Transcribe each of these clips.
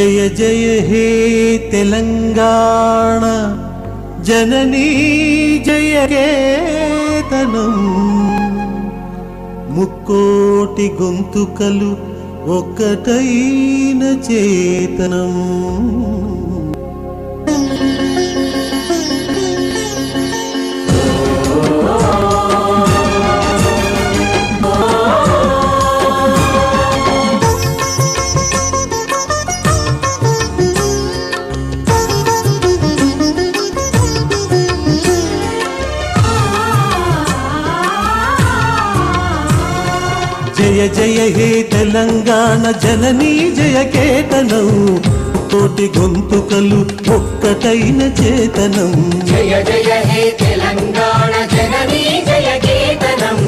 జయ జయ హే తెలంగాణ జననీ జయ కేతనం ముక్కోటి గొంతుకలు ఒక్కటైన చేతనం జయ జయ హే తెలంగాణ జననీ జయ కేతనం కోటి గొంతుకలు ఒక్కటైన చేతనం జయ జయ హే తెలంగాణ జననీ జయ కేతనం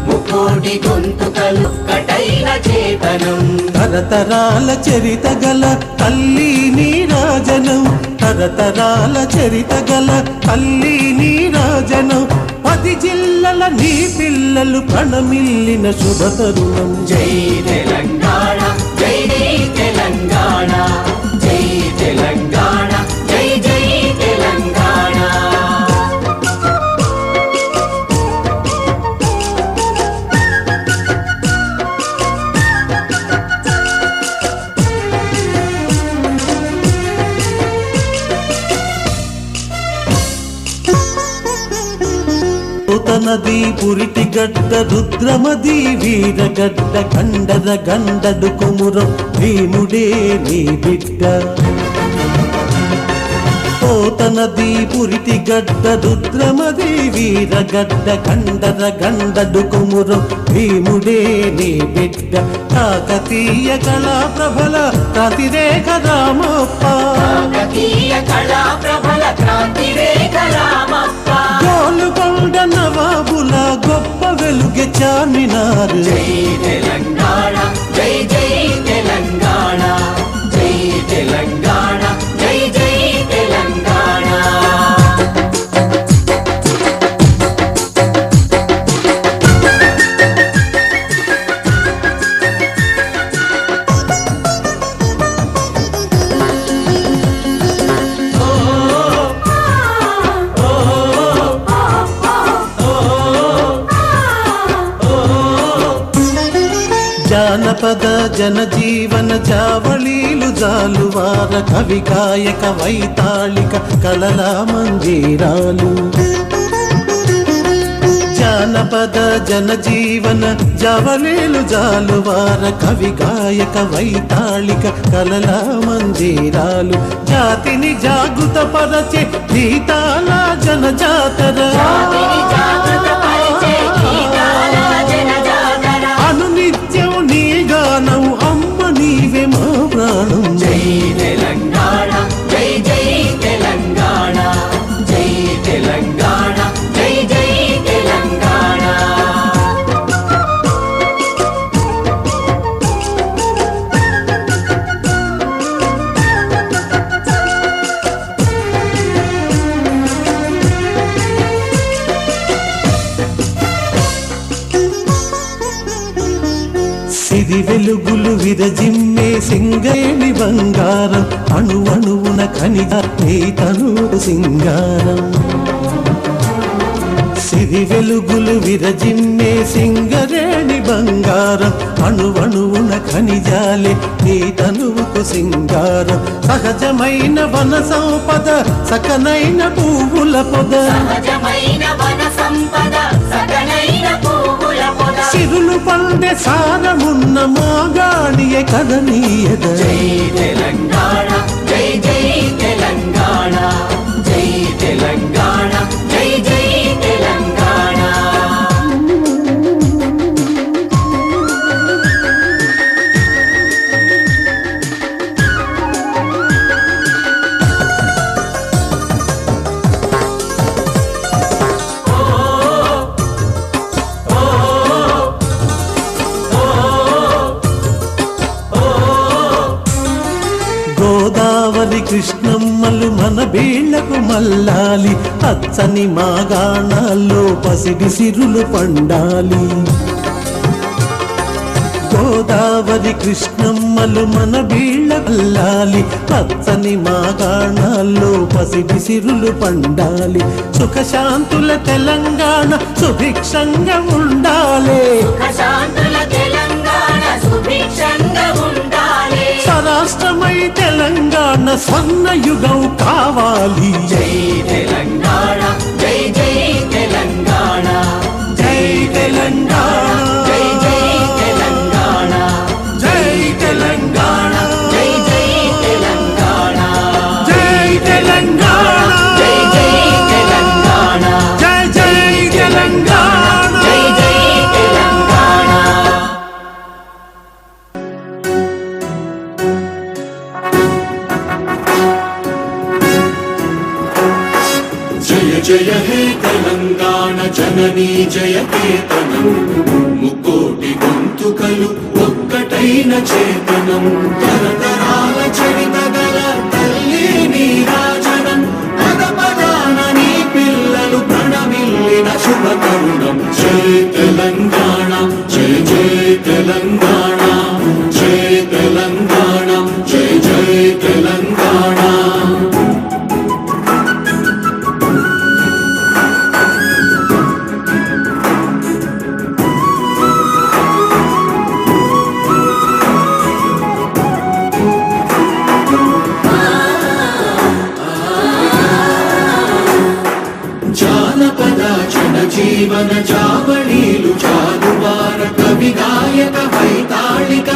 ముక్కోటి గొంతుకలు ఒక్కటైన చేతనం తరతరాల చరిత గల తల్లి నీరాజనం తరతరాల చరిత గల తల్లి నీరాజనం 10 జిల్లల నీ పిల్లలు ప్రణమిల్లిన శుభ తరుణం జై తెలంగాణ జై జై తెలంగాణ జై తెలంగాణ జై జై తెలంగాణ నది పురిటి గడ్డ రుద్రమది వీరగడ్డ కండర గండడు కుమురం భీముడే నీ బిడ్డ నది పురిటి గడ్డ రుద్రమది వీరగడ్డ కండర గండడు కుమురం భీముడే నీ బిడ్డ కాకతీయ కళా ప్రభల క్రాంతిరేఖ రామప్ప కాకతీయ కళా ప్రభల క్రాంతిరేఖ రామప్ప గోలుకొండ నవాబుల గొప్ప వెలుగె చార్మినార్ జై తెలంగాణ జై జై తెలంగాణ జై తెలంగాణ జై జై తెలంగాణ జానపద జనజీవన జావళీలు జాలువార కవి గాయక వైతాళిక కళల మంజీరాలు జానపద జనజీవన జావళీలు జాలువార కవి గాయక వైతాళిక కళల మంజీరాలు జాతిని జాగృత పరచే గీతాల జనజాతర అనునిత్యం నీ గానం అమ్మ నీవే మా ప్రాణం జై తెలంగాణ జై జై తెలంగాణ జై తెలంగాణ జై జై తెలంగాణ సిరి వెలుగులు విరజిమ్మే సింగేణి బంగారం అణువణువున ఖనిజ తను సింగారం సిరి వెలుగులు విరజిమ్మే సింగరేణి బంగారం అణువణువున ఖనిజాలే నీ తనువుకు సింగారం సహజమైన వన సంపద సకనైన పువ్వుల పొద సహజమైన వన సంపద సకలైన పువ్వుల పొద సిరులు పండే సారమున్న మాగాణియే కదనీయద జై తెలంగాణ జై జై తెలంగాణ జై తెలంగాణ జై జై తెలంగాణ గోదావరి కృష్ణమ్మలు మన బీళ్లకు మల్లాలి అచ్చని మాగాణాల్లో పసిడి సిరులు పండాలి గోదావరి కృష్ణమ్మలు మన వీళ్ళ వల్లాలి పచ్చని మాగాణాల్లో పసిడి సిరులు పండాలి సుఖశాంతుల తెలంగాణ సుభిక్షంగా ఉండాలి సుఖశాంతుల తెలంగాణ సుభిక్షంగా ఉండాలి స్వరాష్ట్రమై తెలంగాణ స్వర్ణయుగం కావాలి జై తెలంగాణ జై జై తెలంగాణ జై తెలంగాణ జై జై తెలంగాణ జై తెలంగాణ జై జై తెలంగాణ జై తెలంగాణ జై జై తెలంగాణ జై జై తెలంగాణ జై జై తెలంగాణ జయ జయ హే తెలంగాణ జననీ జయ కేతనం ముక్కోటి గొంతుకలు ఒక్కటైన చేతనం తరతరాల చరిత గల తల్లి నీరాజనం పద పదాన నీ పిల్లలు ప్రణమిల్లిన శుభ తరుణం జయ తెలంగాణ జయ జయ తెలంగాణ జయ తెలంగాణ జయ జయ తెలంగాణ జానపద జనజీవన జావళీలు జాలువార కవి గాయక వైతాళిక